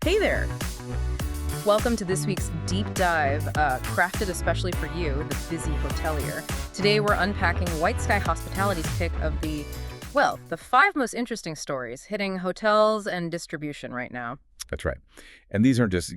Hey there! Welcome to this week's deep dive, crafted especially for you, the busy hotelier. Today we're unpacking White Sky Hospitality's pick of the 5 most interesting stories hitting hotels and distribution right now. That's right. And these aren't just,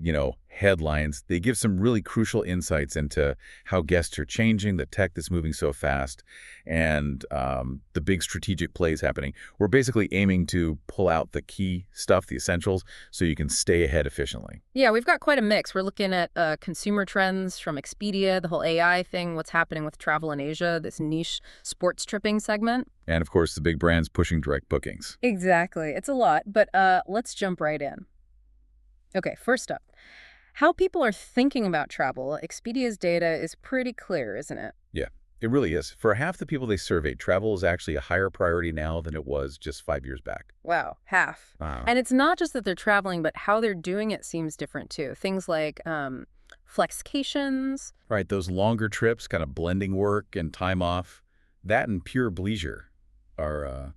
headlines. They give some really crucial insights into how guests are changing, the tech that's moving so fast, and the big strategic plays happening. We're basically aiming to pull out the key stuff, the essentials, so you can stay ahead efficiently. Yeah, we've got quite a mix. We're looking at consumer trends from Expedia, the whole AI thing, what's happening with travel in Asia, this niche sports tripping segment. And, of course, the big brands pushing direct bookings. Exactly. It's a lot, but let's jump right in. Okay, first up, how people are thinking about travel. Expedia's data is pretty clear, isn't it? Yeah, it really is. For half the people they surveyed, travel is actually a higher priority now than it was just 5 years back. Wow, half. Wow. And it's not just that they're traveling, but how they're doing it seems different too. Things like flexcations. Right, those longer trips, kind of blending work and time off, that and pure bleisure are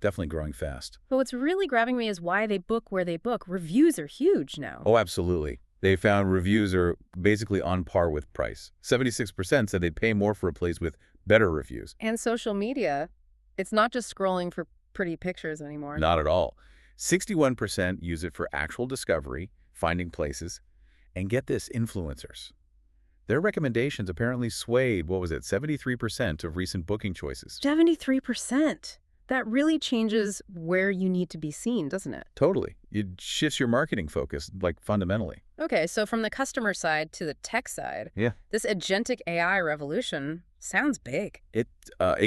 definitely growing fast. But what's really grabbing me is why they book where they book. Reviews are huge now. Oh, absolutely. They found reviews are basically on par with price. 76% said they'd pay more for a place with better reviews. And social media, it's not just scrolling for pretty pictures anymore. Not at all. 61% use it for actual discovery, finding places, and get this, influencers. Their recommendations apparently swayed, 73% of recent booking choices. 73%. That really changes where you need to be seen, doesn't it? Totally. It shifts your marketing focus, fundamentally. Okay, so from the customer side to the tech side, Yeah. this agentic AI revolution sounds big. It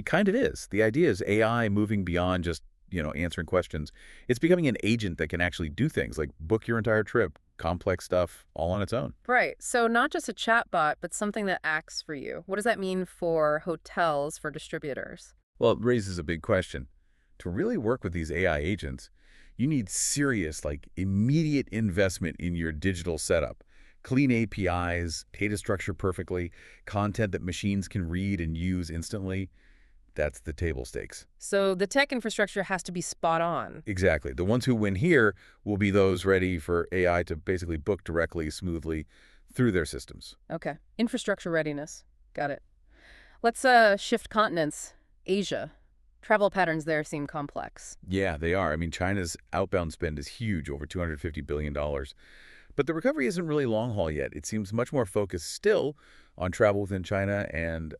kind of is. The idea is AI moving beyond just, answering questions. It's becoming an agent that can actually do things like book your entire trip, complex stuff, all on its own. Right, so not just a chatbot, but something that acts for you. What does that mean for hotels, for distributors? Well, it raises a big question. To really work with these AI agents, you need serious, immediate investment in your digital setup. Clean APIs, data structure perfectly, content that machines can read and use instantly. That's the table stakes. So the tech infrastructure has to be spot on. Exactly. The ones who win here will be those ready for AI to basically book directly, smoothly through their systems. Okay, infrastructure readiness. Got it. Let's shift continents. Asia. Travel patterns there seem complex. Yeah, they are. I mean, China's outbound spend is huge, over $250 billion. But the recovery isn't really long haul yet. It seems much more focused still on travel within China and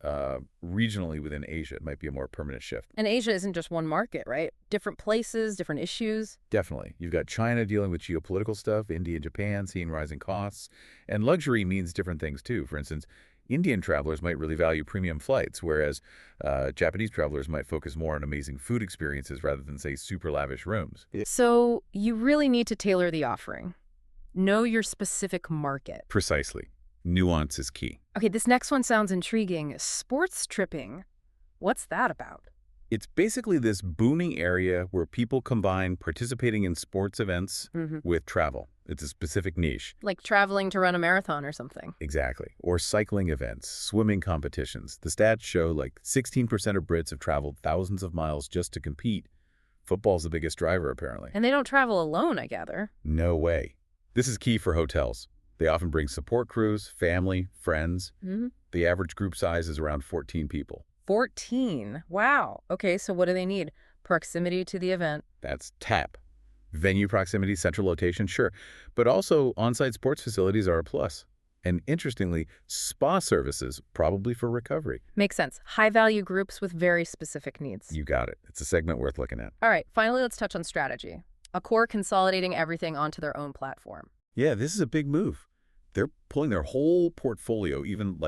regionally within Asia. It might be a more permanent shift. And Asia isn't just one market, right? Different places, different issues. Definitely. You've got China dealing with geopolitical stuff, India and Japan seeing rising costs. And luxury means different things, too. For instance, Indian travelers might really value premium flights, whereas Japanese travelers might focus more on amazing food experiences rather than, say, super lavish rooms. So you really need to tailor the offering. Know your specific market. Precisely. Nuance is key. Okay, this next one sounds intriguing. Sports tripping. What's that about? It's basically this booming area where people combine participating in sports events with travel. It's a specific niche. Like traveling to run a marathon or something. Exactly. Or cycling events, swimming competitions. The stats show 16% of Brits have traveled thousands of miles just to compete. Football's the biggest driver, apparently. And they don't travel alone, I gather. No way. This is key for hotels. They often bring support crews, family, friends. The average group size is around 14 people. 14. Wow. Okay, so what do they need? Proximity to the event. That's TAP. Venue proximity, central location, sure. But also on-site sports facilities are a plus. And interestingly, spa services, probably for recovery. Makes sense. High-value groups with very specific needs. You got it. It's a segment worth looking at. All right, finally, let's touch on strategy. Accor consolidating everything onto their own platform. Yeah, this is a big move. They're pulling their whole portfolio, even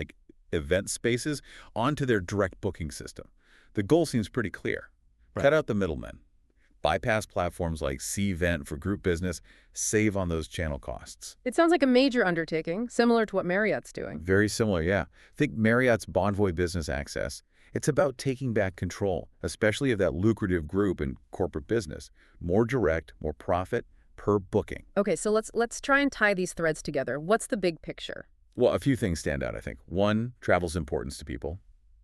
event spaces, onto their direct booking system. The goal seems pretty clear. Right. Cut out the middlemen. Bypass platforms like Cvent for group business, save on those channel costs. It sounds like a major undertaking, similar to what Marriott's doing. Very similar, yeah. Think Marriott's Bonvoy Business Access. It's about taking back control, especially of that lucrative group in corporate business. More direct, more profit per booking. Okay, so let's try and tie these threads together. What's the big picture? Well, a few things stand out, I think. One, travel's importance to people.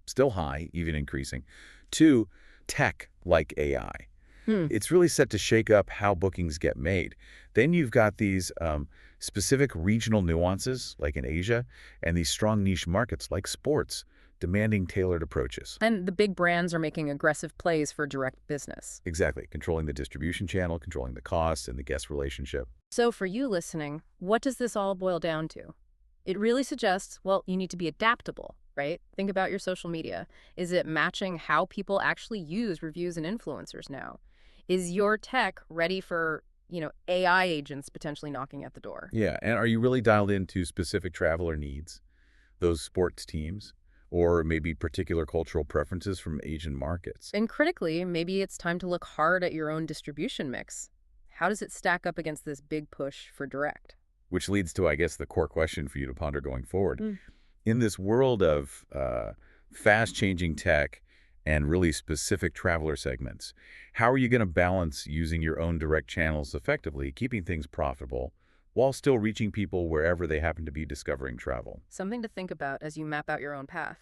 Still high, even increasing. Two, tech like AI. Hmm. It's really set to shake up how bookings get made. Then you've got these specific regional nuances, like in Asia, and these strong niche markets, like sports, demanding tailored approaches. And the big brands are making aggressive plays for direct business. Exactly, controlling the distribution channel, controlling the costs, and the guest relationship. So for you listening, what does this all boil down to? It really suggests, well, you need to be adaptable, right? Think about your social media. Is it matching how people actually use reviews and influencers now? Is your tech ready for, AI agents potentially knocking at the door? Yeah, and are you really dialed into specific traveler needs, those sports teams, or maybe particular cultural preferences from Asian markets? And critically, maybe it's time to look hard at your own distribution mix. How does it stack up against this big push for direct? Which leads to, I guess, the core question for you to ponder going forward. Mm. In this world of fast-changing tech and really specific traveler segments, how are you going to balance using your own direct channels effectively, keeping things profitable, while still reaching people wherever they happen to be discovering travel? Something to think about as you map out your own path.